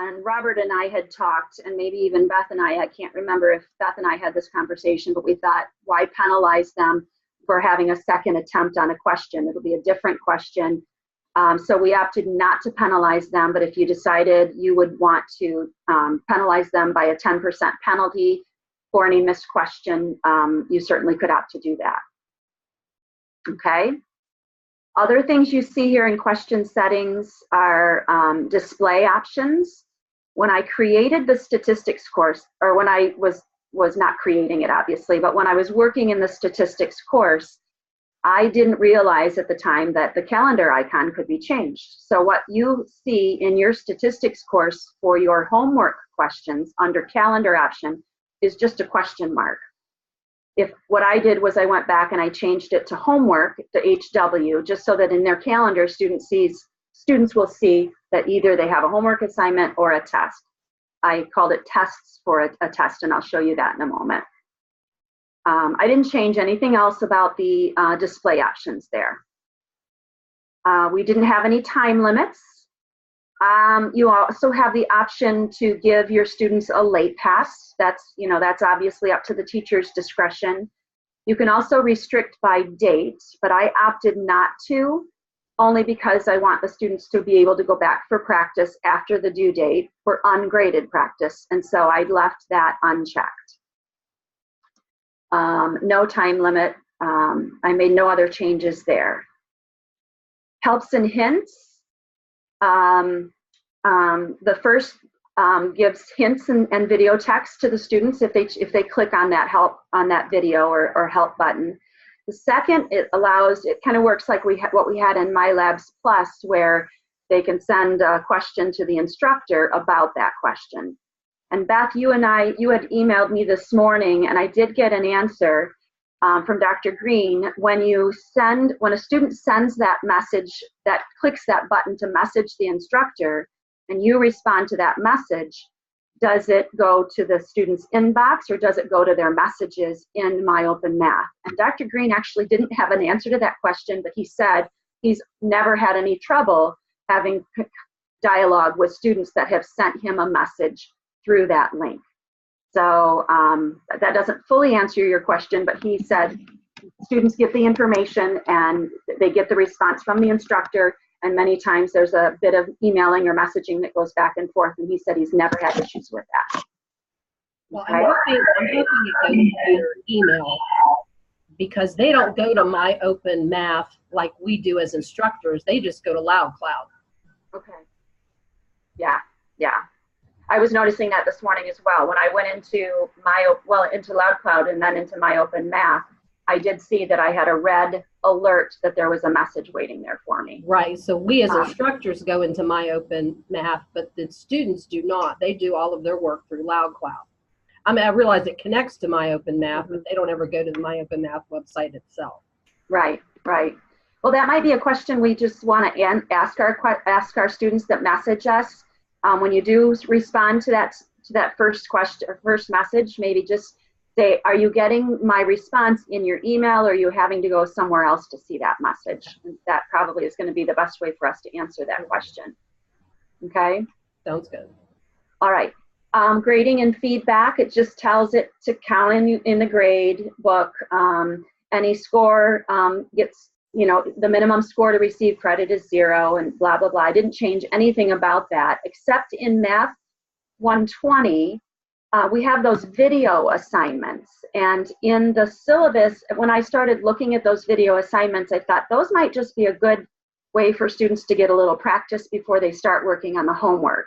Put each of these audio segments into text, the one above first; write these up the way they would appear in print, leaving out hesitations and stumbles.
And Robert and I had talked, and maybe even Beth and I can't remember if Beth and I had this conversation, but we thought, why penalize them for having a second attempt on a question? It'll be a different question. So we opted not to penalize them, but if you decided you would want to penalize them by a 10% penalty for any missed question, you certainly could opt to do that. Okay. Other things you see here in question settings are display options. When I created the statistics course, or when I was not creating it obviously, but when I was working in the statistics course, I didn't realize at the time that the calendar icon could be changed. So what you see in your statistics course for your homework questions under calendar option is just a question mark. If what I did was I went back and I changed it to homework, the HW, just so that in their calendar students will see that either they have a homework assignment or a test. I called it tests for a test, and I'll show you that in a moment. I didn't change anything else about the display options there. We didn't have any time limits. You also have the option to give your students a late pass. That's obviously up to the teacher's discretion. You can also restrict by date, but I opted not to, only because I want the students to be able to go back for practice after the due date for ungraded practice, and so I left that unchecked. No time limit. I made no other changes there. Helps and hints. The first gives hints and video text to the students if they click on that video or help button. The second, it kind of works like what we had in MyLabs Plus, where they can send a question to the instructor about that question. And Beth, you had emailed me this morning, and I did get an answer from Dr. Green. When a student sends that message, that clicks that button to message the instructor, and you respond to that message, does it go to the student's inbox or does it go to their messages in MyOpenMath? And Dr. Green actually didn't have an answer to that question, but he said he's never had any trouble having dialogue with students that have sent him a message through that link. So that doesn't fully answer your question, but he said students get the information and they get the response from the instructor, and many times there's a bit of emailing or messaging that goes back and forth, and he said he's never had issues with that. Well, I'm hoping it goes to your email, because they don't go to MyOpenMath like we do as instructors. They just go to LoudCloud. Okay. Yeah. I was noticing that this morning as well. When I went into LoudCloud and then into MyOpenMath, I did see that I had a red alert that there was a message waiting there for me. Right. So we as instructors go into MyOpenMath, but the students do not. They do all of their work through LoudCloud. I mean, I realize it connects to MyOpenMath, but they don't ever go to the MyOpenMath website itself. Right. Well, that might be a question we just want to ask our students that message us. When you do respond to that first question or first message, maybe just say, are you getting my response in your email, or are you having to go somewhere else to see that message? And that probably is going to be the best way for us to answer that question. Okay? Sounds good. All right. Grading and feedback, it just tells it to count in the grade book. Any score gets, the minimum score to receive credit is 0 and blah, blah, blah. I didn't change anything about that, except in Math 120, we have those video assignments. And in the syllabus, when I started looking at those video assignments, I thought those might just be a good way for students to get a little practice before they start working on the homework.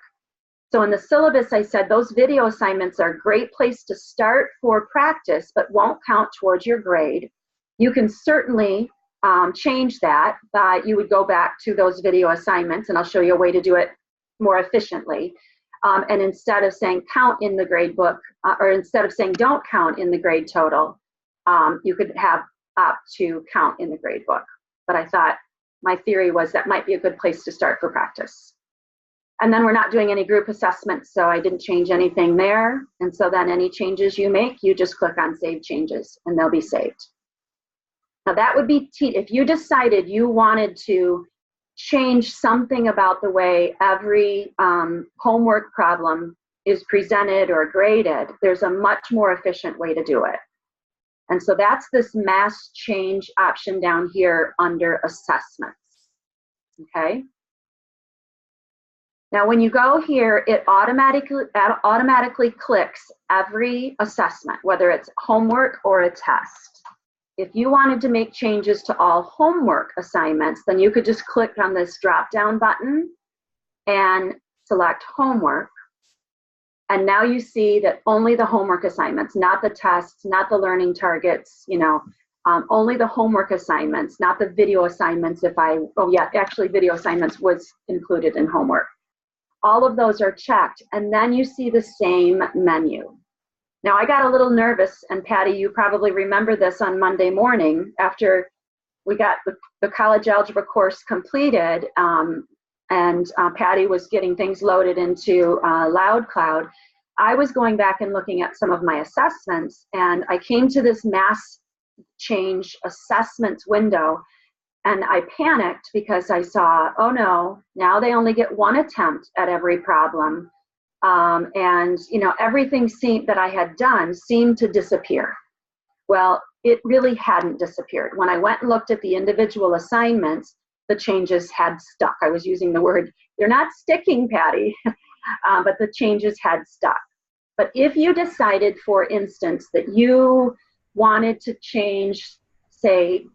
So in the syllabus, I said those video assignments are a great place to start for practice, but won't count towards your grade. You can certainly change that, but you would go back to those video assignments, and I'll show you a way to do it more efficiently. And instead of saying count in the grade book, or instead of saying don't count in the grade total, you could have opt to count in the grade book. But I thought my theory was that might be a good place to start for practice. And then we're not doing any group assessments, so I didn't change anything there. And so then any changes you make, you just click on Save Changes, and they'll be saved. Now that would be, if you decided you wanted to change something about the way every homework problem is presented or graded, there's a much more efficient way to do it. And so that's this mass change option down here under assessments, okay? Now, when you go here, it automatically clicks every assessment, whether it's homework or a test. If you wanted to make changes to all homework assignments, then you could just click on this drop-down button and select homework. And now you see that only the homework assignments, not the tests, not the learning targets, you know, only the homework assignments, not the video assignments. Actually video assignments was included in homework. All of those are checked, and then you see the same menu. Now, I got a little nervous, and Patty, you probably remember this on Monday morning after we got the college algebra course completed, and Patty was getting things loaded into LoudCloud. I was going back and looking at some of my assessments, and I came to this mass change assessments window, and I panicked because I saw, oh no, now they only get one attempt at every problem. And you know, everything that I had done seemed to disappear. Well, it really hadn't disappeared. When I went and looked at the individual assignments, the changes had stuck. I was using the word, they're not sticking, Patty, but the changes had stuck. But if you decided, for instance, that you wanted to change, say,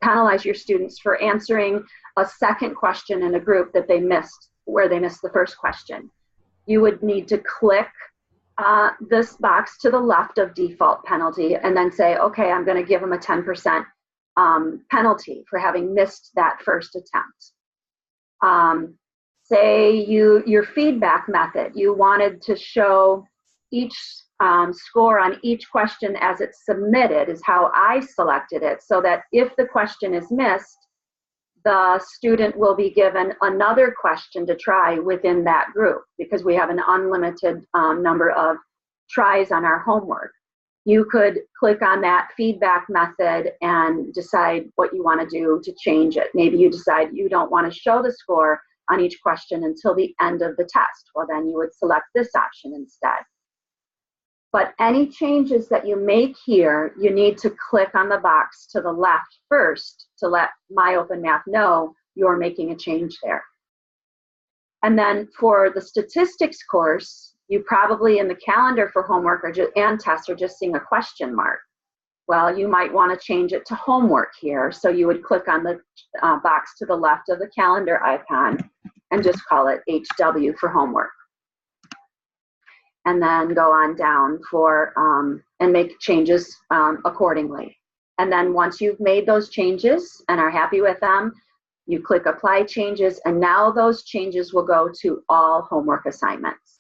penalize your students for answering a second question in a group that they missed, where they missed the first question, you would need to click this box to the left of default penalty and then say, okay, I'm going to give them a 10% penalty for having missed that first attempt. Say your feedback method, you wanted to show each score on each question as it's submitted, is how I selected it, so that if the question is missed, the student will be given another question to try within that group, because we have an unlimited number of tries on our homework. You could click on that feedback method and decide what you want to do to change it. Maybe you decide you don't want to show the score on each question until the end of the test. Well, then you would select this option instead. But any changes that you make here, you need to click on the box to the left first to let MyOpenMath know you're making a change there. And then for the statistics course, you probably in the calendar for homework and tests are just seeing a question mark. Well, you might want to change it to homework here. So you would click on the box to the left of the calendar icon and just call it HW for homework. And then go on down for, and make changes accordingly. And then once you've made those changes and are happy with them, you click Apply Changes, and now those changes will go to all homework assignments.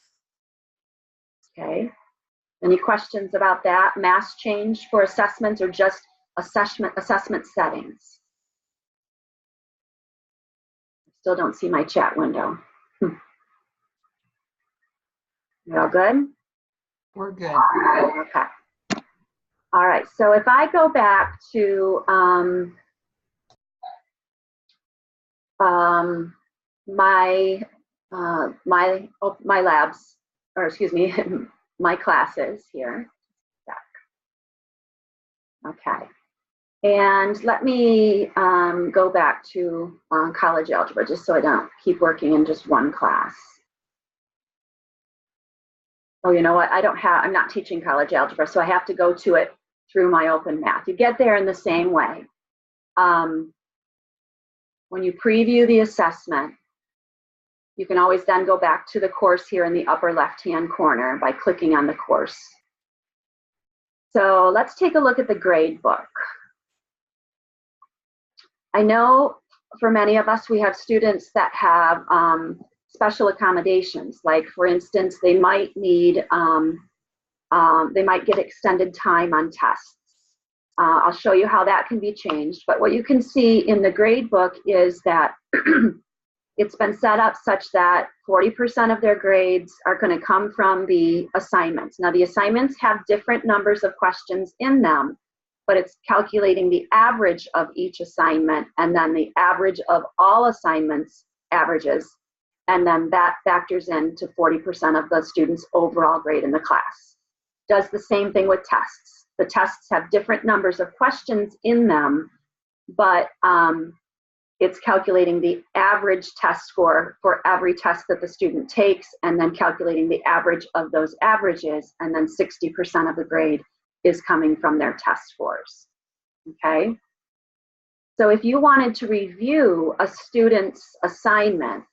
Okay, any questions about that? Mass change for assessments or just assessment settings? Still don't see my chat window. You all good? We're good. Okay. All right, so if I go back to my labs, or excuse me, my classes here. Okay, and let me go back to college algebra just so I don't keep working in just one class. Oh, you know what? I'm not teaching college algebra, so I have to go to it through MyOpenMath. You get there in the same way. When you preview the assessment, you can always then go back to the course here in the upper left-hand corner by clicking on the course. So let's take a look at the grade book. I know for many of us, we have students that have special accommodations. Like, for instance, they might need, they might get extended time on tests. I'll show you how that can be changed. But what you can see in the grade book is that it's been set up such that 40% of their grades are going to come from the assignments. Now, the assignments have different numbers of questions in them, but it's calculating the average of each assignment and then the average of all assignments averages. And then that factors into 40% of the students' overall grade in the class. Does the same thing with tests. The tests have different numbers of questions in them, but it's calculating the average test score for every test that the student takes, and then calculating the average of those averages, and then 60% of the grade is coming from their test scores, okay? So if you wanted to review a student's assignment,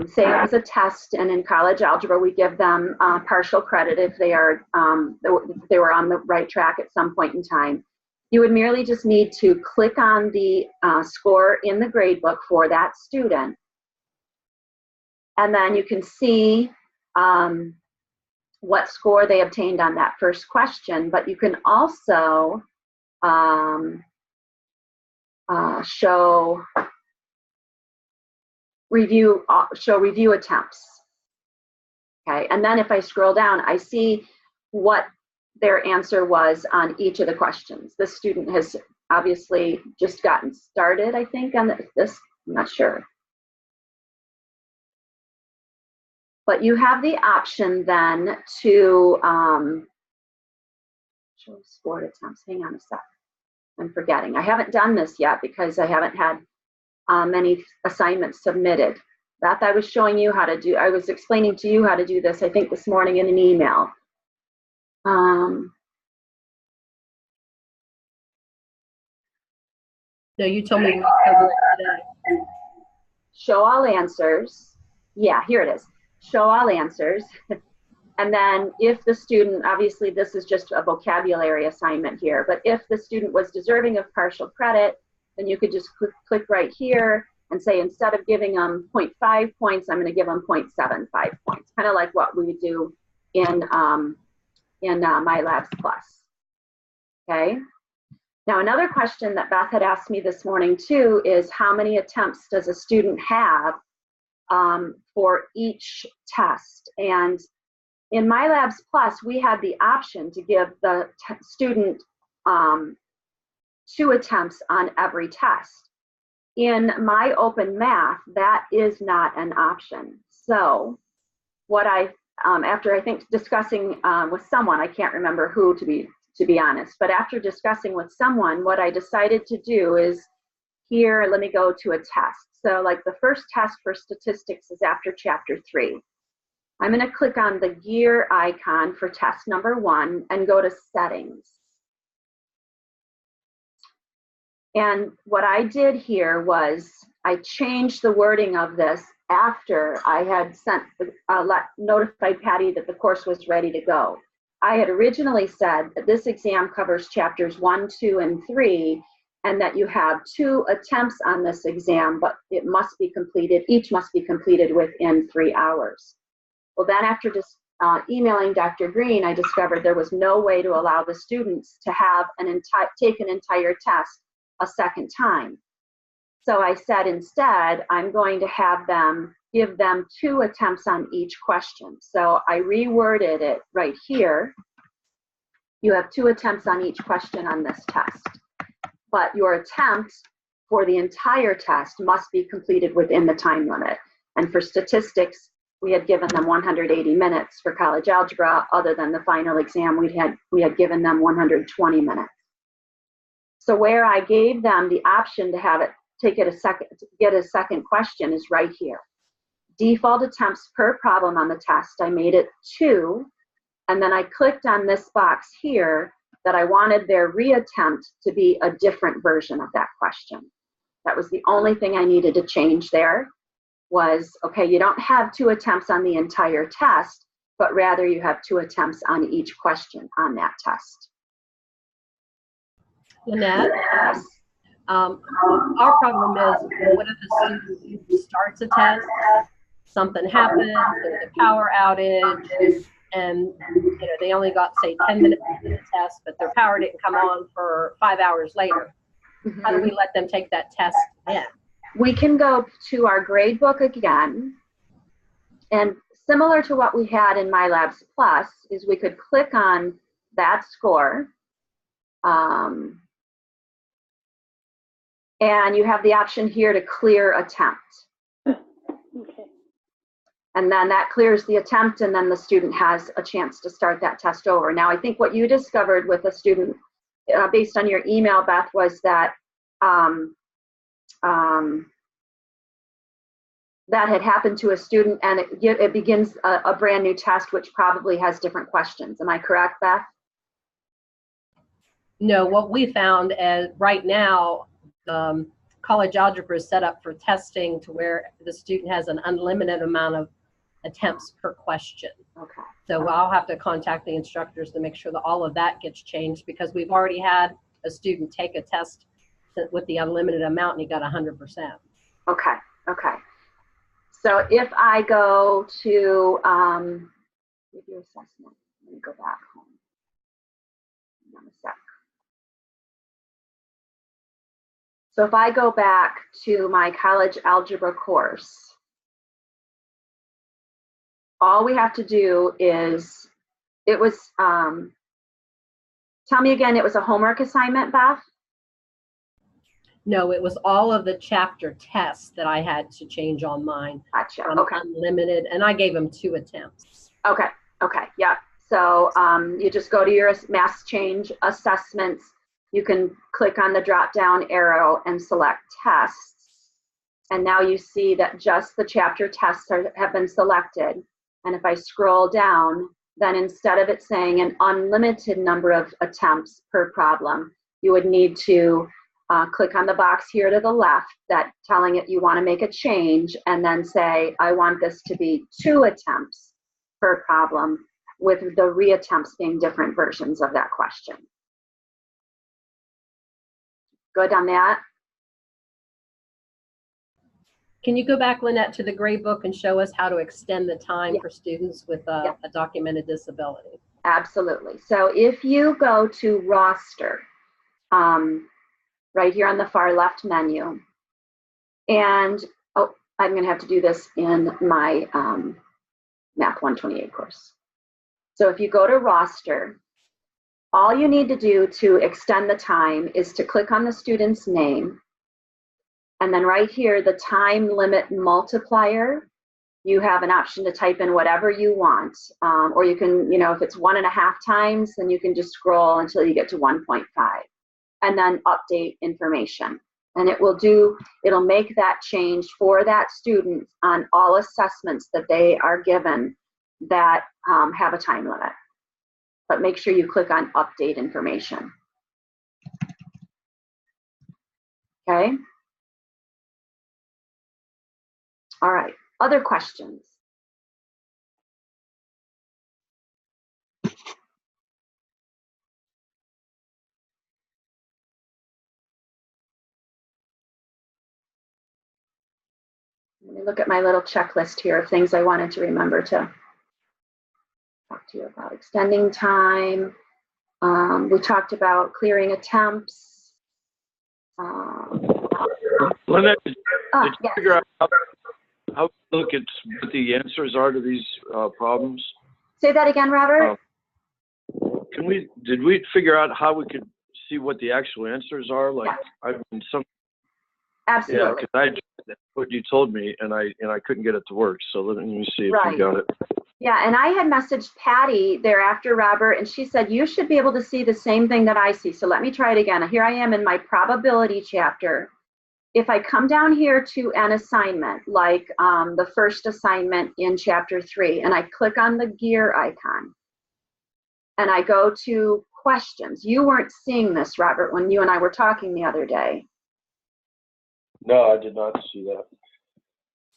say it was a test, and in college algebra we give them partial credit if they are if they were on the right track at some point in time. You would merely just need to click on the score in the gradebook for that student, and then you can see what score they obtained on that first question, but you can also show review attempts. Okay, and then if I scroll down, I see what their answer was on each of the questions. This student has obviously just gotten started, I think, on this. I'm not sure. But you have the option then to show scored attempts. Hang on a sec. I'm forgetting. I haven't done this yet because I haven't had many assignments submitted. Beth, I was showing you how to do, I was explaining to you how to do this, I think this morning in an email. No, you told me we covered it today. Show all answers. Yeah, here it is. Show all answers. And then if the student, obviously this is just a vocabulary assignment here, but if the student was deserving of partial credit, then you could just click right here and say, instead of giving them 0.5 points, I'm going to give them 0.75 points, kind of like what we would do in MyLabs Plus. Okay. Now, another question that Beth had asked me this morning too is, how many attempts does a student have for each test? And in MyLabs Plus, we had the option to give the student 2 attempts on every test. In MyOpenMath, that is not an option. So what after I think discussing with someone, I can't remember who to be honest, but after discussing with someone, what I decided to do is, here, let me go to a test. So like the first test for statistics is after chapter 3. I'm going to click on the gear icon for test number 1 and go to settings. And what I did here was I changed the wording of this after I had notified Patty that the course was ready to go. I had originally said that this exam covers chapters 1, 2, and 3, and that you have 2 attempts on this exam, but it must be completed, each must be completed within 3 hours. Well, then after just emailing Dr. Green, I discovered there was no way to allow the students to have take an entire test a second time. So I said, instead, I'm going to have them give them 2 attempts on each question. So I reworded it right here. You have 2 attempts on each question on this test, but your attempt for the entire test must be completed within the time limit. And for statistics, we had given them 180 minutes. For college algebra, other than the final exam, we had given them 120 minutes. So where I gave them the option to have it get a second question is right here. Default attempts per problem on the test, I made it 2, and then I clicked on this box here that I wanted their reattempt to be a different version of that question. That was the only thing I needed to change there. Was, okay, you don't have 2 attempts on the entire test, but rather you have 2 attempts on each question on that test. Lynette, our problem is, what if a student starts a test, something happens, there's a power outage, and they only got, say, 10 minutes into the test, but their power didn't come on for 5 hours later. Mm-hmm. How do we let them take that test again? We can go to our gradebook again, and similar to what we had in MyLabs Plus, is we could click on that score, And you have the option here to clear attempt. Okay. And then that clears the attempt, and then the student has a chance to start that test over. Now, I think what you discovered with a student, based on your email, Beth, was that that had happened to a student, and it begins a brand new test, which probably has different questions. Am I correct, Beth? No, what we found as right now, college algebra is set up for testing to where the student has an unlimited amount of attempts per question. Okay. So I'll have to contact the instructors to make sure that all of that gets changed, because we've already had a student take a test with the unlimited amount and he got 100%. Okay, okay. So if I go to review assessment, let me go back home. Hang on a sec. So if I go back to my college algebra course, all we have to do is, it was, tell me again, it was a homework assignment, Beth? No, it was all of the chapter tests that I had to change on mine. Gotcha, From okay. unlimited, and I gave them 2 attempts. Okay, okay, yeah. So you just go to your mass change assessments. You can click on the drop down arrow and select tests. And now you see that just the chapter tests have been selected. And if I scroll down, then instead of it saying an unlimited number of attempts per problem, you would need to click on the box here to the left that telling it you want to make a change, and then say, I want this to be 2 attempts per problem, with the reattempts being different versions of that question. Good on that? Can you go back, Lynette, to the grade book and show us how to extend the time for students with a documented disability? Absolutely. So if you go to roster, right here on the far left menu, and I'm going to have to do this in my Math 128 course. So if you go to roster, all you need to do to extend the time is to click on the student's name, and then right here, the time limit multiplier, you have an option to type in whatever you want, or you can, if it's 1.5 times, then you can just scroll until you get to 1.5, and then update information. And it'll make that change for that student on all assessments that they are given that have a time limit. But make sure you click on update information. Okay? All right, other questions? Let me look at my little checklist here of things I wanted to remember to talk to you about. Extending time. We talked about clearing attempts. Lynette, did you Yes. figure out how to look at what the answers are to these problems? Say that again, Robert. Did we figure out how we could see what the actual answers are? Like, Yes. Yeah, Absolutely. because that's what you told me, and I couldn't get it to work. So let me see if Right. you got it. Yeah, and I had messaged Patty thereafter, Robert, and she said, you should be able to see the same thing that I see. So let me try it again. Here I am in my probability chapter. If I come down here to an assignment, like the first assignment in chapter 3, and I click on the gear icon, and I go to questions. You weren't seeing this, Robert, when you and I were talking the other day. No, I did not see that.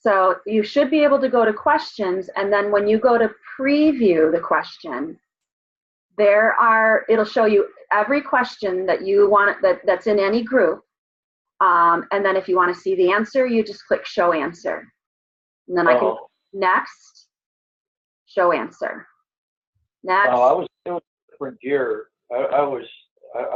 So you should be able to go to questions, and then when you go to preview the question, it'll show you every question that you want that's in any group. And then if you want to see the answer, you just click show answer. And then I can next, show answer. Next. I was in a different gear. I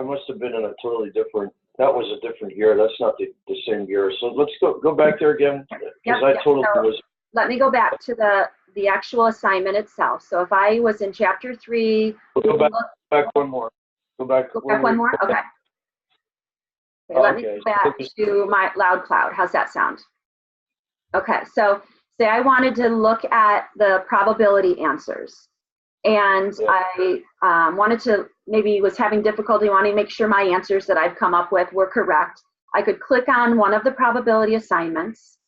must have been in a totally different. That was a different gear. That's not the same gear. So let's go back there again, because I totally was. Let me go back to the actual assignment itself. So if I was in chapter 3, We'll go back one more. Go back. Go back one more? Okay. Okay, let me go back to my loud cloud. How's that sound? Okay, so say I wanted to look at the probability answers. And I wanted to, maybe was having difficulty wanting to make sure my answers that I've come up with were correct. I could click on one of the probability assignments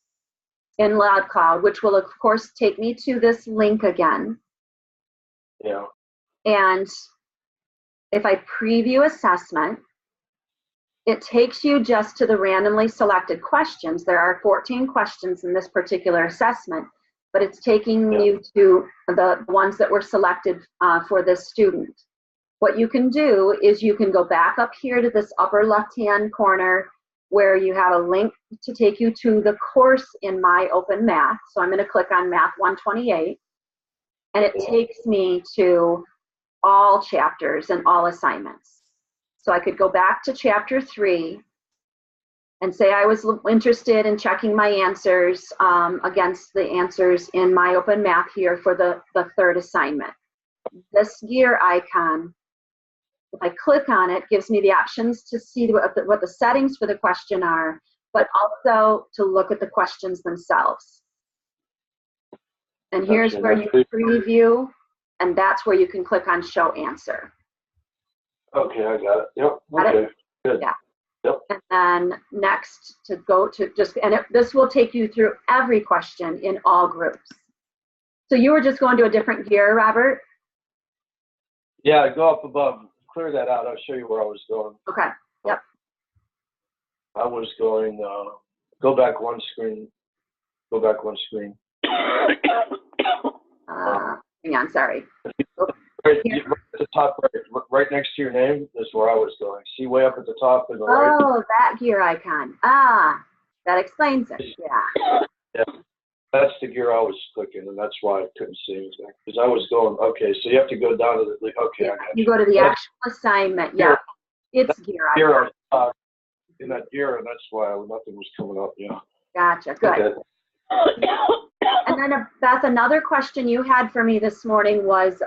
in Loud Cloud, which will of course take me to this link again. Yeah. And if I preview assessment, it takes you just to the randomly selected questions. There are 14 questions in this particular assessment, but it's taking you to the ones that were selected for this student. What you can do is you can go back up here to this upper left-hand corner where you have a link to take you to the course in MyOpenMath. So I'm going to click on Math 128, and it takes me to all chapters and all assignments. So I could go back to chapter 3 and say I was interested in checking my answers against the answers in MyOpenMath here for the third assignment. This gear icon, if I click on it, gives me the options to see what the settings for the question are, but also to look at the questions themselves. And here's where you preview, and that's where you can click on Show Answer. Okay, I got it. Yep. Got Okay. it? Good. Yeah. Yep. And then next to go to this will take you through every question in all groups. So you were just going to a different gear, Robert? Yeah, go up above. Clear that out. I'll show you where I was going. Okay. Yep. I was going, go back one screen. Go back one screen. Hang on, sorry. Right at the top, right next to your name is where I was going. See way up at the top in the right? Oh, that gear icon. Ah, that explains it. Yeah. Yeah. That's the gear I was clicking, and that's why I couldn't see anything. Because I was going, okay, so you have to go down to the, okay. Yeah, you go to the actual assignment. Yeah. It's gear icon. In that gear, and that's why nothing was coming up. Yeah. Gotcha. Good. Okay. And then, Beth, another question you had for me this morning was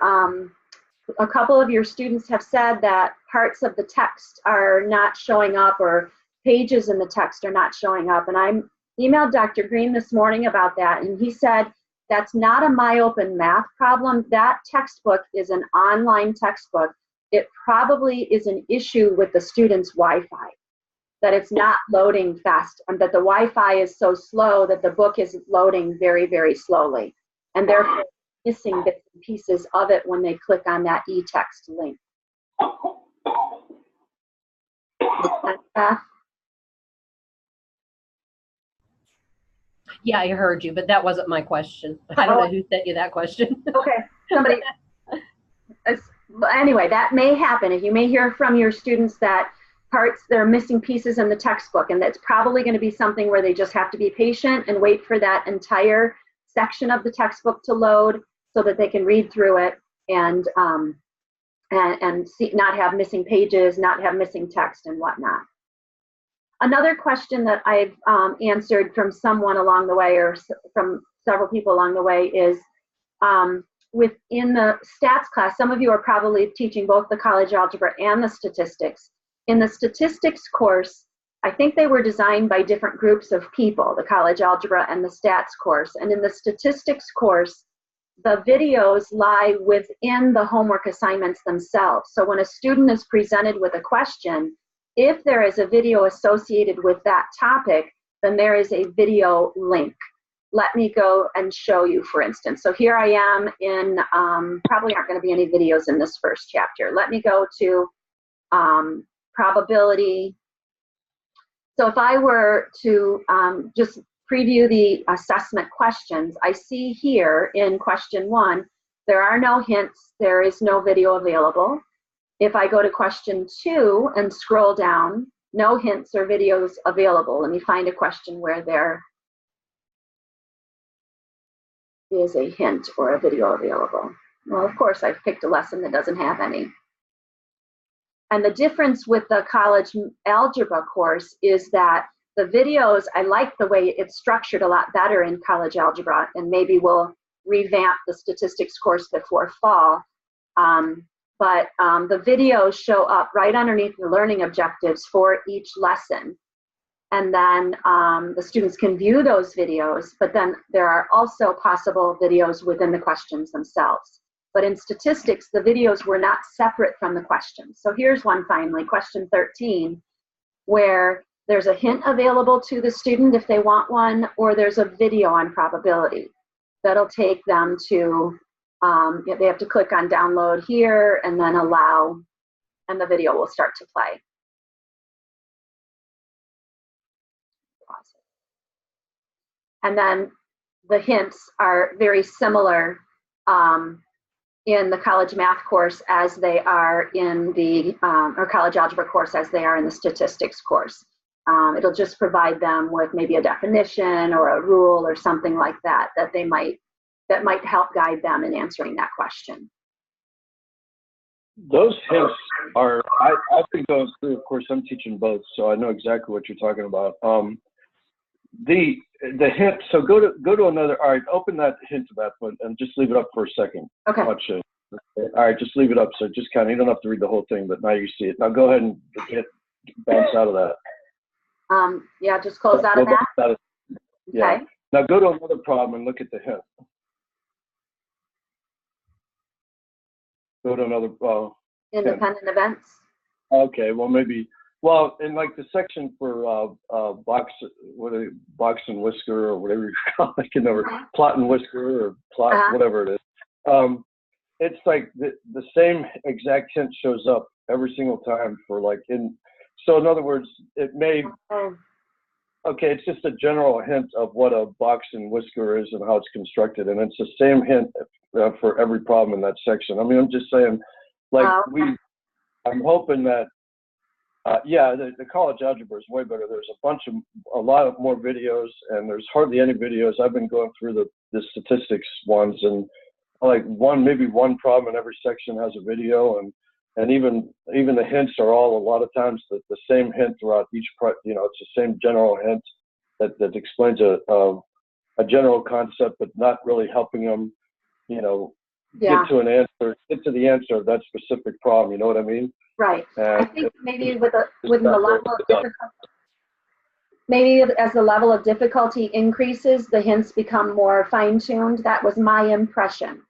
a couple of your students have said that parts of the text are not showing up, or pages in the text are not showing up. And I emailed Dr. Green this morning about that, and he said that's not a MyOpenMath problem. That textbook is an online textbook. It probably is an issue with the student's Wi-Fi, that it's not loading fast, and that the Wi-Fi is so slow that the book is loading very, very slowly. And therefore missing bits and pieces of it when they click on that e-text link. Yeah, I heard you, but that wasn't my question. I don't know who sent you that question. Okay, somebody. Anyway, that may happen. You may hear from your students that there are missing pieces in the textbook, and that's probably going to be something where they just have to be patient and wait for that entire section of the textbook to load so that they can read through it and see, not have missing pages, not have missing text and whatnot. Another question that I've answered from someone along the way, or from several people along the way, is within the stats class, some of you are probably teaching both the college algebra and the statistics. In the statistics course, I think they were designed by different groups of people, the college algebra and the stats course. And in the statistics course, the videos lie within the homework assignments themselves. So when a student is presented with a question, if there is a video associated with that topic, then there is a video link. Let me go and show you, for instance. So here I am in, probably aren't going to be any videos in this first chapter. Let me go to probability. So if I were to just preview the assessment questions, I see here in question 1, there are no hints, there is no video available. If I go to question 2 and scroll down, no hints or videos available. Let me find a question where there is a hint or a video available. Well, of course, I've picked a lesson that doesn't have any. And the difference with the college algebra course is that the videos, I like the way it's structured a lot better in college algebra, and maybe we'll revamp the statistics course before fall. but the videos show up right underneath the learning objectives for each lesson. And then the students can view those videos, but then there are also possible videos within the questions themselves. But in statistics, the videos were not separate from the questions. So here's one finally, question 13, where there's a hint available to the student if they want one, or there's a video on probability. That'll take them to, they have to click on download here and then allow, and the video will start to play. And then the hints are very similar in the college math course as they are in the, or college algebra course as they are in the statistics course. It'll just provide them with maybe a definition or a rule or something like that that might help guide them in answering that question. Those hints are, I've been going through, of course, I'm teaching both, so I know exactly what you're talking about. The hint, so go to another, all right, open that hint map and just leave it up for a second. Okay. Watch it. All right, just leave it up. So just kind of, you don't have to read the whole thing, but now you see it. Now go ahead and bounce out of that. Yeah, just close out of that. Yeah. Okay. Now go to another problem and look at the hint. Go to another. Independent events. Okay, well maybe. Well, in like the section for box and whisker or whatever you call it, I can never, plot and whisker or plot, whatever it is. It's like the same exact hint shows up every single time for like so in other words, it may, okay, it's just a general hint of what a box and whisker is and how it's constructed. And it's the same hint for every problem in that section. I mean, I'm just saying, like I'm hoping that, yeah, the college algebra is way better. There's a lot of more videos, and there's hardly any videos. I've been going through the statistics ones, and like maybe one problem in every section has a video, and even the hints are all a lot of times the same hint throughout each part. You know, it's the same general hint that explains a general concept, but not really helping them, you know, get to the answer of that specific problem. You know what I mean? Right. I think maybe with the level of difficulty, maybe as the level of difficulty increases, the hints become more fine-tuned. That was my impression.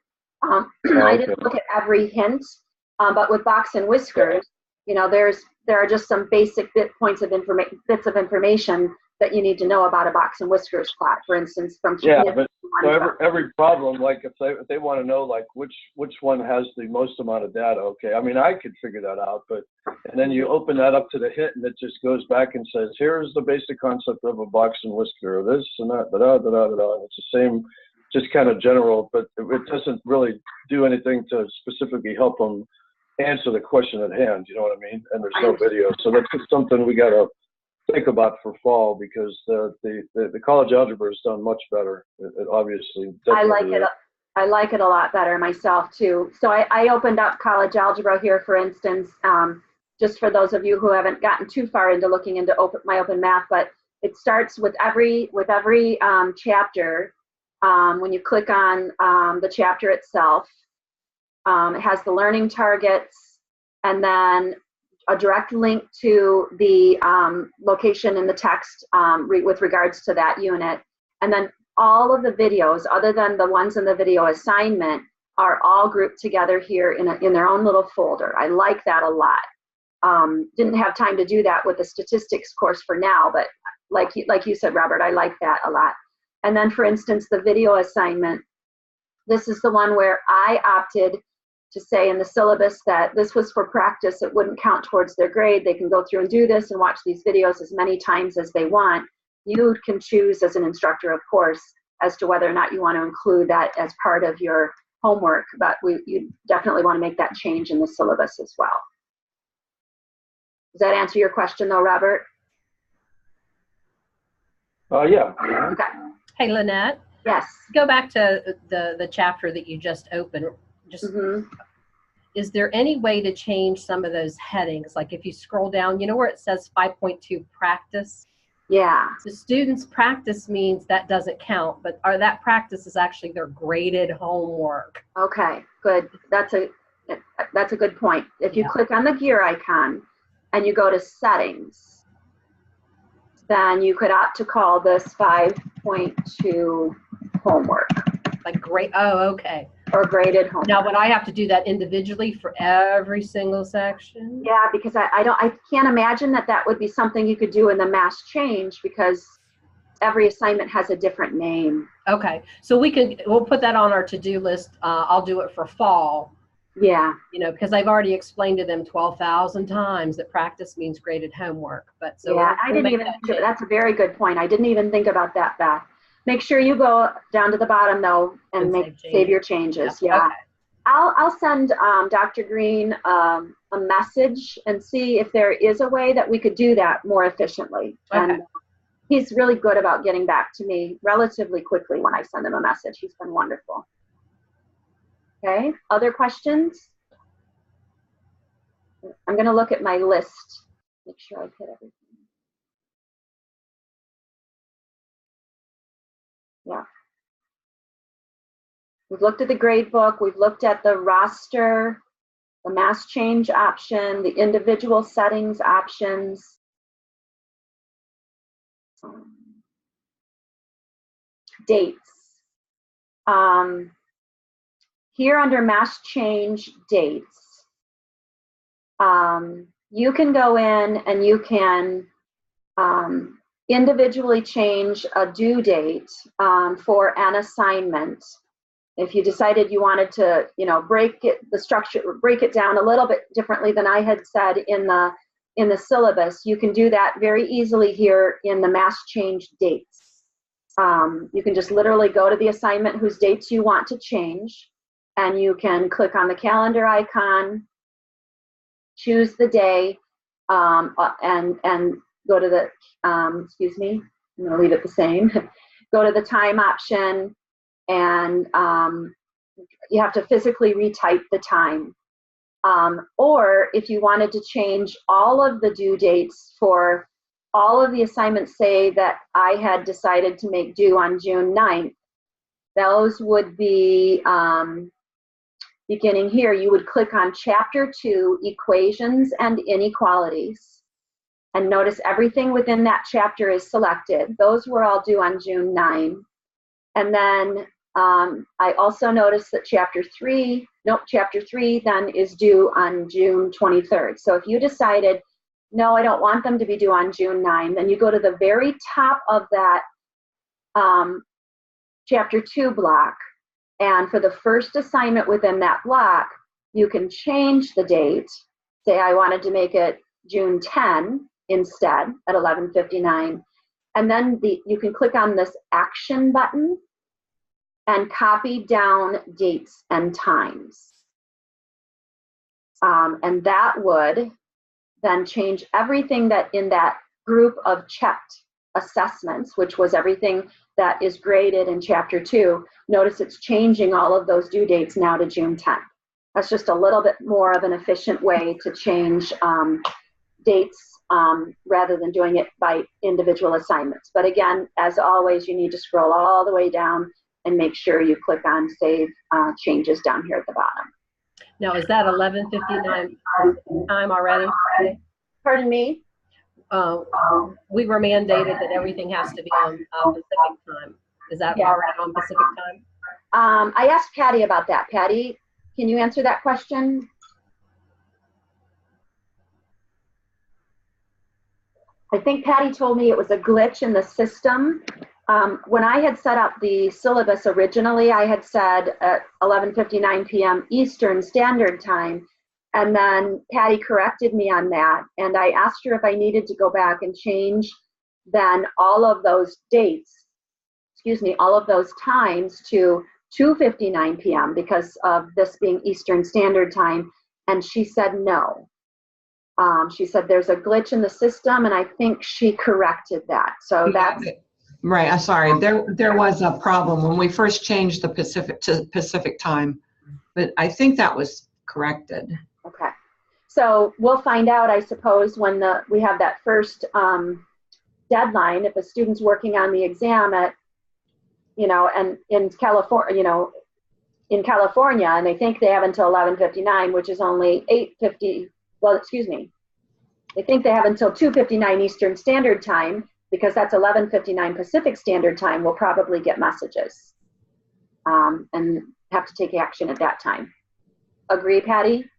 I didn't look at every hint, but with box and whiskers, you know, there are just some basic bits of information that you need to know about a box and whiskers plot, for instance, from but so every problem, like if they want to know like which one has the most amount of data, okay, I mean I could figure that out, and then you open that up to the hint and it just goes back and says, here's the basic concept of a box and whisker, or this and that, and it's the same, just kind of general, but it doesn't really do anything to specifically help them answer the question at hand. You know what I mean? And there's no video, so that's just something we gotta think about for fall, because the college algebra has done much better. It obviously. I like it. I like it a lot better myself too. So I opened up college algebra here, for instance, just for those of you who haven't gotten too far into looking into MyOpenMath, but it starts with every chapter. When you click on the chapter itself, it has the learning targets, and then a direct link to the location in the text with regards to that unit. And then all of the videos, other than the ones in the video assignment, are all grouped together here in their own little folder. I like that a lot. Didn't have time to do that with the statistics course for now, but like you said, Robert, I like that a lot. And then, for instance, the video assignment, this is the one where I opted to say in the syllabus that this was for practice. It wouldn't count towards their grade. They can go through and do this and watch these videos as many times as they want. You can choose as an instructor, of course, as to whether or not you want to include that as part of your homework, but you definitely want to make that change in the syllabus as well. Does that answer your question though, Robert? Yeah. Okay. Hey, Lynette. Yes. Go back to the chapter that you just opened. Is there any way to change some of those headings? Like if you scroll down, you know where it says 5.2 practice? Yeah. So students practice means that doesn't count, but that practice is actually their graded homework. Okay, good. That's That's a good point. If you Yeah. click on the gear icon and you go to settings, then you could opt to call this 5.2 homework Like great. Oh, okay. or graded homework. Now, would I have to do that individually for every single section? Yeah, because I can't imagine that would be something you could do in the mass change, because every assignment has a different name. Okay, so we'll put that on our to-do list. I'll do it for fall. Yeah. Because I've already explained to them 12,000 times that practice means graded homework. But so Yeah, I didn't even think of, that's a very good point. I didn't even think about that, Beth. Make sure you go down to the bottom though and save your changes. Yeah. Okay. I'll send Dr. Green a message and see if there is a way that we could do that more efficiently. Okay. And he's really good about getting back to me relatively quickly when I send him a message. He's been wonderful. Okay, other questions? I'm going to look at my list, make sure I've hit everything. Yeah. We've looked at the grade book, we've looked at the roster, the mass change option, the individual settings options. Dates. Here under mass change dates, you can go in and you can individually change a due date for an assignment. If you decided you wanted to, break it down a little bit differently than I had said in the syllabus, you can do that very easily here in the mass change dates. You can just literally go to the assignment whose dates you want to change, and you can click on the calendar icon, choose the day, and go to the, excuse me, I'm going to leave it the same. Go to the time option, and you have to physically retype the time. Or if you wanted to change all of the due dates for all of the assignments, say that I had decided to make due on June 9th, those would be beginning here. You would click on Chapter 2, Equations and Inequalities, and notice everything within that chapter is selected. Those were all due on June 9. And then I also noticed that Chapter 3 then is due on June 23rd. So if you decided, no, I don't want them to be due on June 9, then you go to the very top of that Chapter 2 block, and for the first assignment within that block, you can change the date. Say I wanted to make it June 10 instead at 11:59, and then you can click on this action button and copy down dates and times. And that would then change everything that in that group of checked assessments, which was everything that is graded in Chapter 2. Notice it's changing all of those due dates now to June 10th. That's just a little bit more of an efficient way to change dates rather than doing it by individual assignments. But again, as always, you need to scroll all the way down and make sure you click on Save Changes down here at the bottom. Now, is that 11:59 time already? Pardon me? We were mandated that everything has to be on Pacific time. Is that already on Pacific time? I asked Patty about that. Patty, can you answer that question? I think Patty told me it was a glitch in the system. When I had set up the syllabus originally, I had said at 11:59 p.m. Eastern Standard Time, and then Patty corrected me on that, and I asked her if I needed to go back and change then all of those dates, all of those times to 2:59 p.m. because of this being Eastern Standard Time, and she said no. She said there's a glitch in the system, and I think she corrected that. So that's right. I'm sorry. There was a problem when we first changed the Pacific to Pacific time, but I think that was corrected. okay. So we'll find out, I suppose, when we have that first deadline. If a student's working on the exam at, and in California, in California, and they think they have until 11:59, which is only 8:50. Well, excuse me. They think they have until 2:59 Eastern Standard Time, because that's 11:59 Pacific Standard Time. We'll probably get messages and have to take action at that time. Agree, Patty?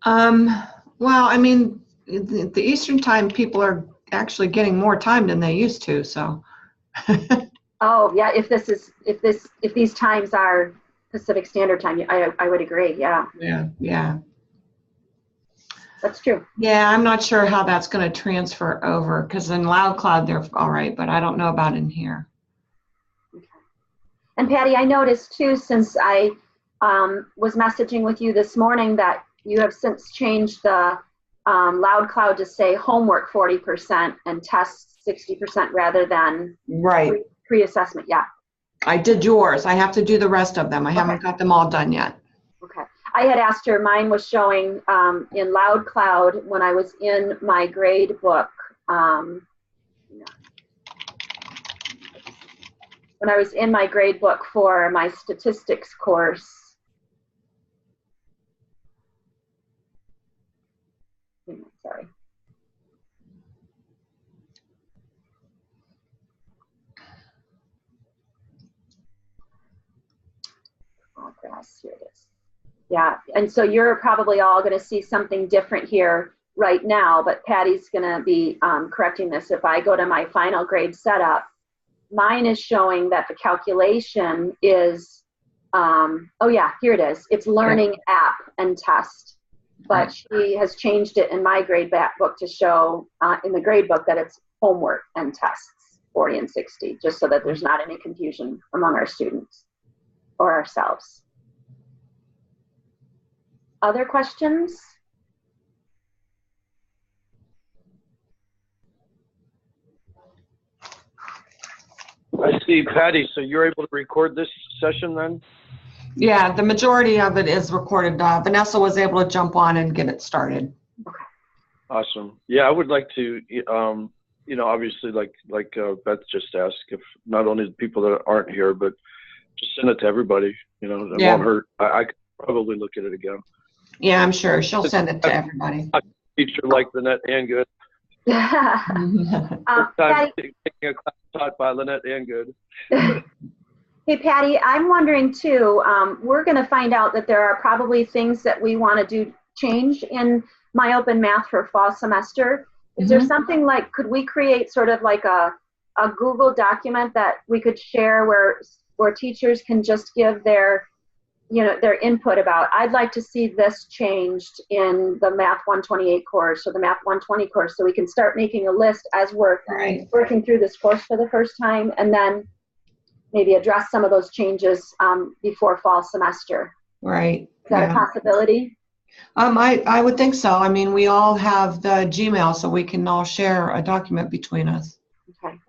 Well, I mean, the Eastern Time people are actually getting more time than they used to, so. Oh, yeah, if these times are Pacific Standard Time, I would agree, yeah. Yeah. That's true. Yeah, I'm not sure how that's going to transfer over, because in Loud Cloud they're all right, but I don't know about in here. Okay. And Patty, I noticed too, since I was messaging with you this morning, that you have since changed the Loud Cloud to say homework 40% and tests 60% rather than Right. pre-assessment. Yeah. I did yours. I have to do the rest of them. I haven't got them all done yet. Okay. I had asked her, mine was showing in Loud Cloud when I was in my grade book. When I was in my grade book for my statistics course. Sorry. Oh, gosh, here it is. Yeah, and so you're probably all going to see something different here right now, but Patty's going to be correcting this. If I go to my final grade setup, mine is showing that the calculation is, oh yeah, here it is. It's learning app and test, but she has changed it in my grade book to show in the grade book that it's homework and tests, 40 and 60, just so that there's not any confusion among our students or ourselves. Other questions? I see, Patty. So you're able to record this session then? Yeah, the majority of it is recorded. Vanessa was able to jump on and get it started. Okay. Awesome. Yeah, I would like to, obviously, like Beth just asked, if not only the people that aren't here, but just send it to everybody. It won't hurt. I could probably look at it again. Yeah, I'm sure she'll send it to everybody. A teacher like Lynette Angood. Patty, Taking a class taught by Lynette Angood. hey, Patty, I'm wondering too, we're going to find out that there are probably things that we want to change in MyOpenMath for fall semester. Is there something like, could we create sort of like a Google document that we could share where teachers can just give their input about, I'd like to see this changed in the Math 128 course or the Math 120 course, so we can start making a list as we're working through this course for the first time, and then maybe address some of those changes before fall semester. Right. Is that a possibility? I would think so. I mean, we all have the Gmail, so we can all share a document between us. Okay.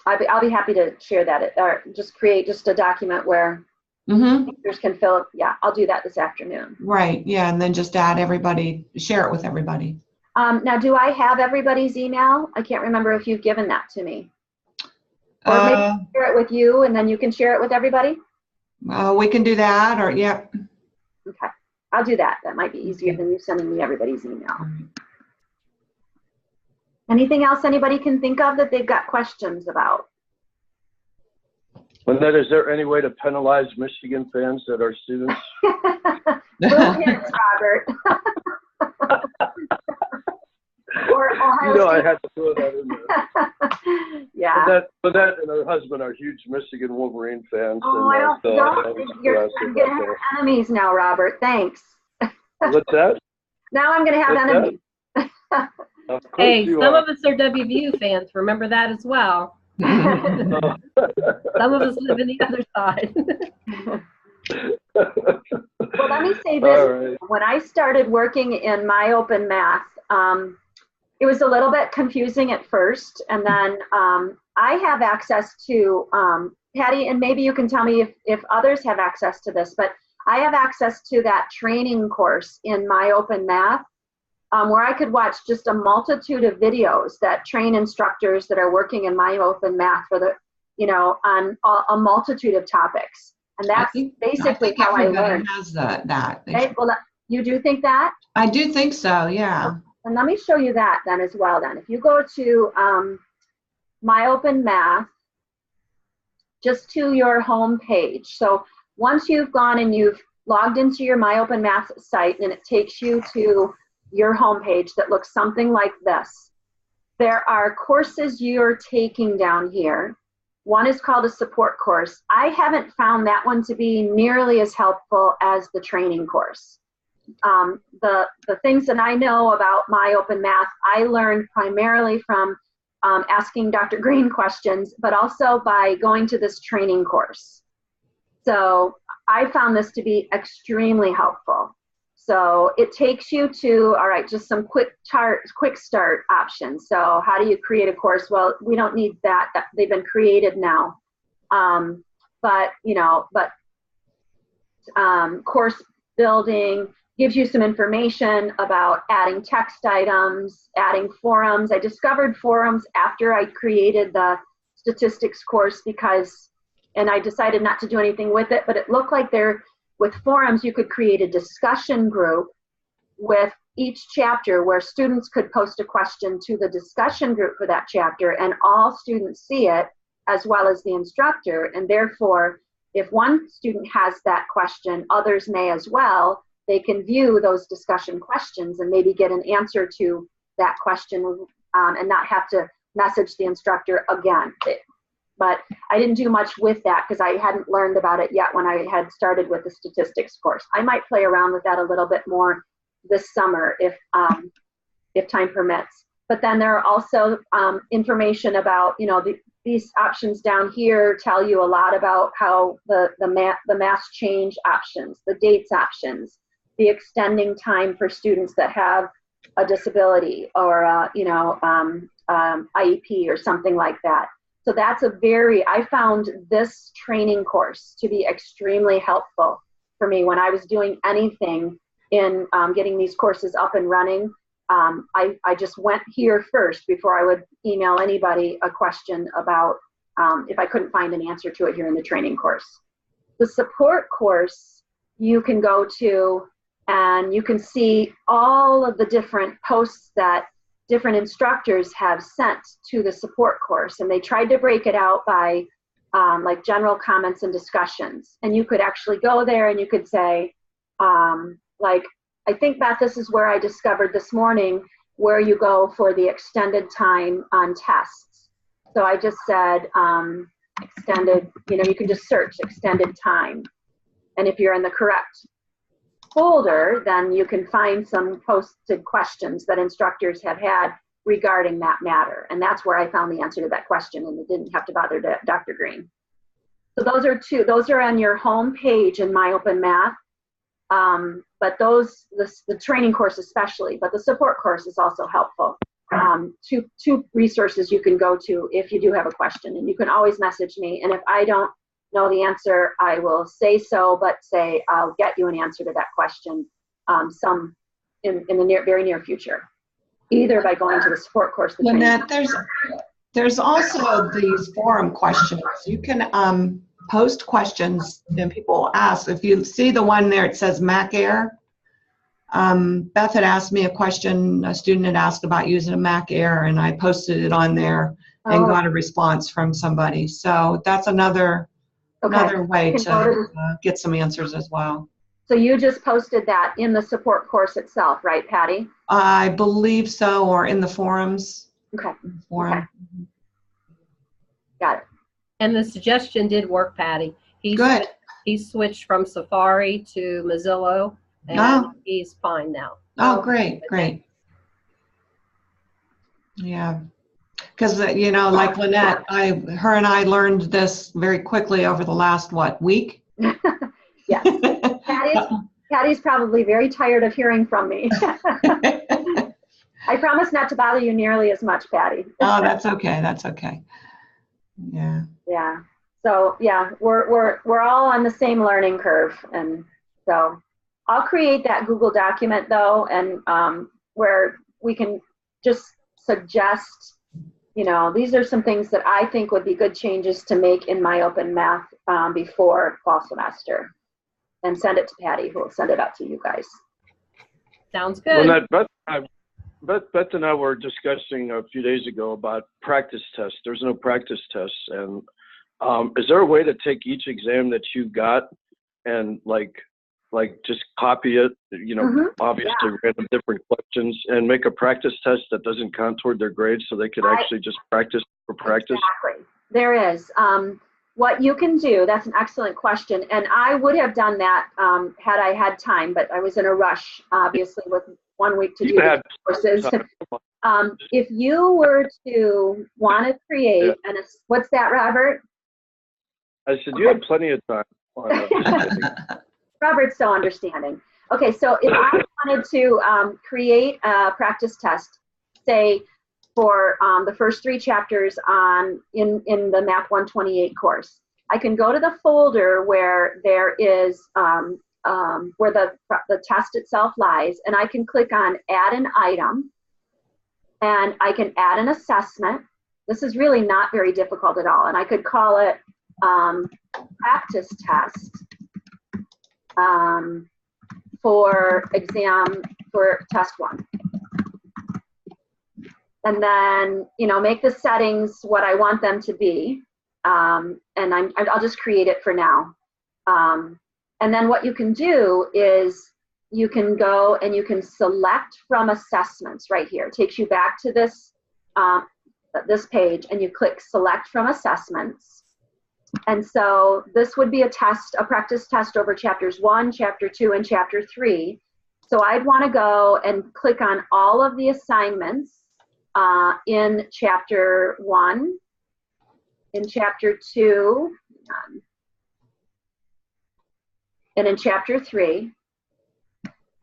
I'll be happy to share that, or just create just a document where teachers can fill it. Yeah, I'll do that this afternoon. Right, yeah, and then just add everybody, share it with everybody. Now, do I have everybody's email? I can't remember if you've given that to me. Or maybe share it with you, and then you can share it with everybody? We can do that, or, yeah. Okay, I'll do that. That might be easier than you sending me everybody's email. Anything else anybody can think of that they've got questions about? Lynette, is there any way to penalize Michigan fans that are students? Little hints, Robert. Or Ohio I had to throw that in there. Yeah. Lynette and her husband are huge Michigan Wolverine fans. Oh, I'm going to have enemies now, Robert. Thanks. What's that? Now I'm going to have enemies. Hey, some of us are WVU fans. Remember that as well. Some of us live in the other side. Well, let me say this. Right. When I started working in MyOpenMath, it was a little bit confusing at first. And then I have access to, Patty, and maybe you can tell me if others have access to this, but I have access to that training course in MyOpenMath. Where I could watch just a multitude of videos that train instructors that are working in MyOpenMath for you know, on a multitude of topics. And that's basically how I learned. Has that. Okay, well, you do think that? I do think so, yeah. And let me show you that then as well then. If you go to MyOpenMath, just to your home page. So once you've gone and you've logged into your MyOpenMath site and it takes you to your home page that looks something like this. There are courses you're taking down here. One is called a support course. I haven't found that one to be nearly as helpful as the training course. The things that I know about MyOpenMath, I learned primarily from asking Dr. Green questions, but also by going to this training course. So I found this to be extremely helpful. So it takes you to, all right, just some quick start options. So how do you create a course? Well, we don't need that. They've been created now. Course building gives you some information about adding text items, adding forums. I discovered forums after I created the statistics course and I decided not to do anything with it, but it looked like with forums, you could create a discussion group with each chapter where students could post a question to the discussion group for that chapter, and all students see it as well as the instructor. And therefore, if one student has that question, others may as well. They can view those discussion questions and maybe get an answer to that question and not have to message the instructor again. But I didn't do much with that because I hadn't learned about it yet when I had started with the statistics course. I might play around with that a little bit more this summer if time permits. But then there are also information about, you know, these options down here tell you a lot about how the mass change options, the dates options, the extending time for students that have a disability or IEP or something like that. So that's I found this training course to be extremely helpful for me when I was doing anything in getting these courses up and running. I just went here first before I would email anybody a question about if I couldn't find an answer to it here in the training course. The support course you can go to and you can see all of the different posts that different instructors have sent to the support course, and they tried to break it out by like general comments and discussions. And you could actually go there and you could say, like, I think, Beth, this is where I discovered this morning where you go for the extended time on tests. So I just said extended, you can just search extended time. And if you're in the correct folder, then you can find some posted questions that instructors have had regarding that matter. And that's where I found the answer to that question, and it didn't have to bother Dr. Green. So those are on your home page in MyOpenMath. But the training course especially, but the support course is also helpful. Two resources you can go to if you do have a question, and you can always message me. And if I don't know the answer, I will say so, but say I'll get you an answer to that question in the very near future, either by going to the support course. Lynette, there's also these forum questions. You can post questions and people will ask. If you see the one there, it says Mac Air. Beth had asked me a question, a student had asked about using a Mac Air, and I posted it on there and got a response from somebody. So that's another way to get some answers as well. So you just posted that in the support course itself, right, Patty? I believe so, or in the forums. Okay. Forum. Okay. Got it. And the suggestion did work, Patty. Good. He switched from Safari to Mozilla, and he's fine now. Oh, great. Yeah. Because, like Lynette, her and I learned this very quickly over the last, week? Yes. Patty's probably very tired of hearing from me. I promise not to bother you nearly as much, Patty. Oh, that's okay. Yeah. Yeah. So yeah, we're all on the same learning curve, and so I'll create that Google document though, and where we can just suggest you know, these are some things that I think would be good changes to make in MyOpenMath before fall semester. And send it to Patty, who will send it out to you guys. Sounds good. Well, Beth and I were discussing a few days ago about practice tests. There's no practice tests. And is there a way to take each exam that you got and like just copy it, you know, obviously random different questions, and make a practice test that doesn't count toward their grades so they could actually just practice for practice? Exactly. There is. What you can do, that's an excellent question. And I would have done that had I had time, but I was in a rush, obviously, with 1 week to do the courses. If you were to want to create, and what's that, Robert? I said, you had plenty of time. Robert's so understanding. Okay, so if I wanted to create a practice test, say, for the first 3 chapters in the Math 128 course, I can go to the folder where there is where the test itself lies, and I can click on Add an Item, and I can add an assessment. This is really not very difficult at all, and I could call it Practice Test for Test 1. And then, you know, make the settings what I want them to be. And I'll just create it for now. And then what you can do is you can go and you can select from assessments right here. It takes you back to this, this page, and you click Select from Assessments. And so this would be a practice test over chapters 1, chapter 2, and chapter 3. So I'd want to go and click on all of the assignments in chapter 1, in chapter 2, and in chapter 3.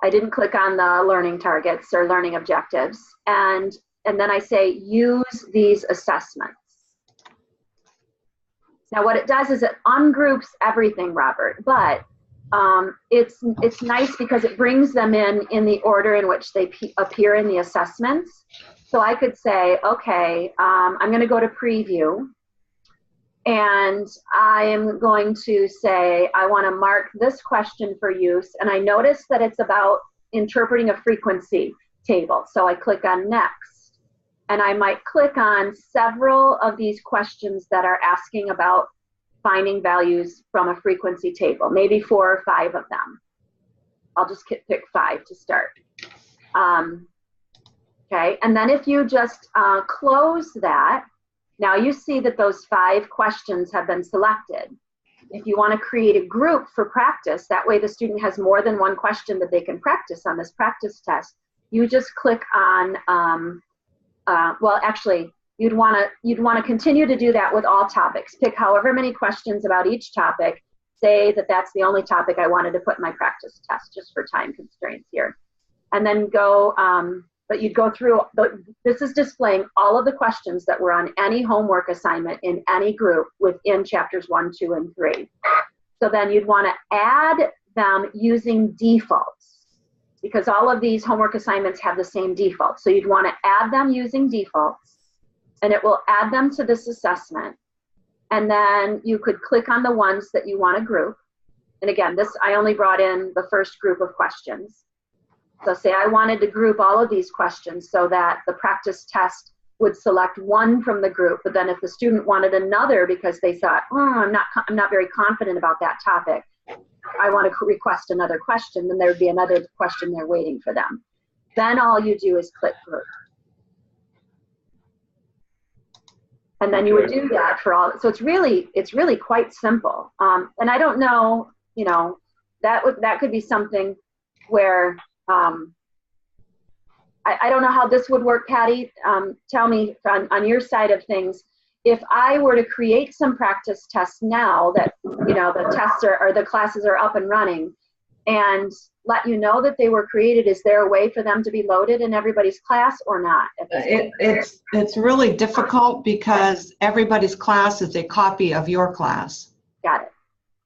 I didn't click on the learning targets or learning objectives. And then I say, use these assessments. Now what it does is it ungroups everything, Robert, but it's nice because it brings them in the order in which they appear in the assessments. So I could say, okay, I'm going to go to preview, and I am going to say I want to mark this question for use, and I notice that it's about interpreting a frequency table. So I click on Next, and I might click on several of these questions that are asking about finding values from a frequency table, maybe 4 or 5 of them. I'll just pick 5 to start. Okay, and then if you just close that, now you see that those 5 questions have been selected. If you want to create a group for practice, that way the student has more than one question that they can practice on this practice test, you just click on, well, actually, you'd want to continue to do that with all topics. Pick however many questions about each topic. Say that that's the only topic I wanted to put in my practice test, just for time constraints here. And then go, but you'd go through, this is displaying all of the questions that were on any homework assignment in any group within chapters 1, 2, and 3. So then you'd want to add them using defaults, because all of these homework assignments have the same default. So you'd want to add them using defaults, and it will add them to this assessment. And then you could click on the ones that you want to group. And again, this, I only brought in the first group of questions. So say I wanted to group all of these questions so that the practice test would select one from the group, but then if the student wanted another because they thought, oh, I'm not very confident about that topic, I want to request another question, then there would be another question there waiting for them. Then all you do is click group. And then you would do that for all. So it's really quite simple. And I don't know, you know, that could be something where I don't know how this would work, Patty. Tell me on your side of things, if I were to create some practice tests now that, you know, the tests or the classes are up and running, and let you know that they were created, is there a way for them to be loaded in everybody's class or not? It's really difficult because everybody's class is a copy of your class. Got it.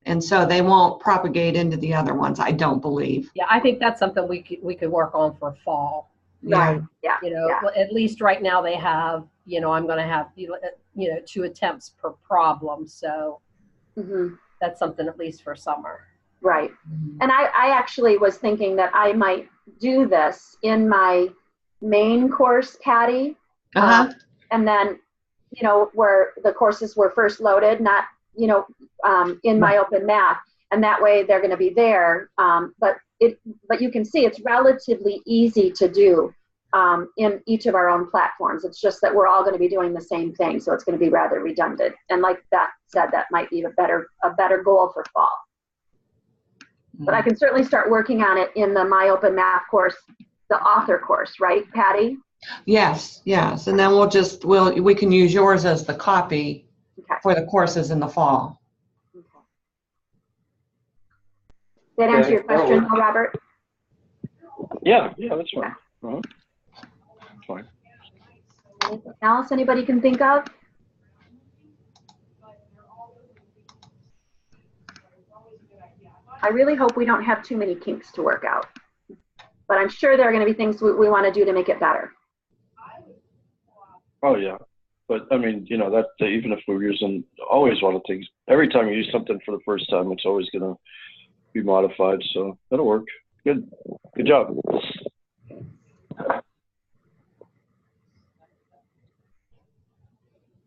And so they won't propagate into the other ones, I don't believe. Yeah, I think that's something we could work on for fall. Right. Yeah. You know, yeah. at least right now they have you know, I'm going to have, you know, 2 attempts per problem. So that's something at least for summer. Right. And I actually was thinking that I might do this in my main course, Patty. And then, you know, where the courses were first loaded, not, you know, in MyOpenMath. And that way they're going to be there. But you can see it's relatively easy to do in each of our own platforms. It's just that we're all going to be doing the same thing. So it's going to be rather redundant. And like that said, that might be a better goal for fall. But I can certainly start working on it in the MyOpenMath course, the author course, right, Patty? Yes, yes. And then we can use yours as the copy for the courses in the fall. Okay. Did that answer your question, Robert? Yeah, that's fine. That's fine. Anything else anybody can think of? I really hope we don't have too many kinks to work out. But I'm sure there are going to be things we want to do to make it better. Oh, yeah. But, I mean, you know, that even if we're using always one of the things, every time you use something for the first time, it's always going to be modified. So that'll work. Good job.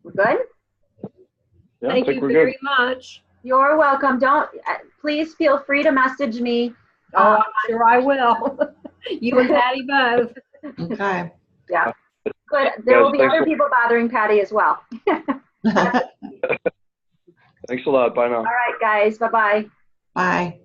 We're good? Yeah, Thank you very much. You're welcome. Please feel free to message me. Oh, I'm sure I will. You and Patty both. Okay. Yeah. Good. There will be other people bothering Patty as well. Thanks a lot. Bye now. All right, guys. Bye-bye. Bye.